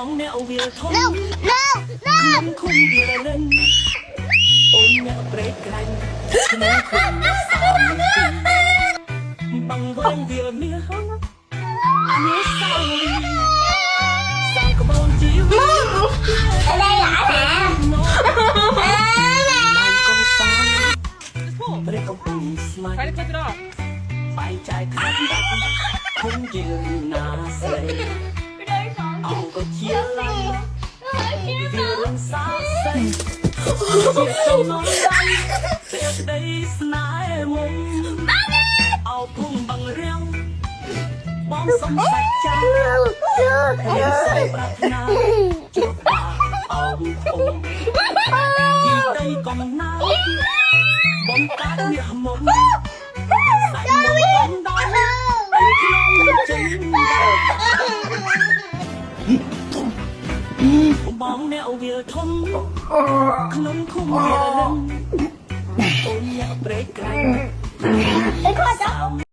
องแนวเวียทน เร็วเร็วเร็ว คุ้มเวียเล่นโอ้ยแนวเบรกไกลแนวคุณสามปีบังเวิร์นเวียเมียเมียสาวสาวกระบอกจีวิ อะไรหลาแหม น้อง แหม ก็สาวเรียกเขาเป็นสมัย Vai quadra. ไปใจขันดักคงยืนหน้าใสเอาก็เคี้ยวเวียรังสาวใสเสียจงน้องดังเสียได้สนายมุมเอาพุ่งบังเรียวมองสมสัจจาเรียกใส่ปรารถนาจุดปากเอาพุ่งที่ได้กองหน้าบนการเมียมุมใส่หมวกดำไอ้คลองจริงมองแนวเวียทนขนมคุ้มเวียเล่นโอ้ยอยากเบรกไกล ไอ้ข้อจะ สาม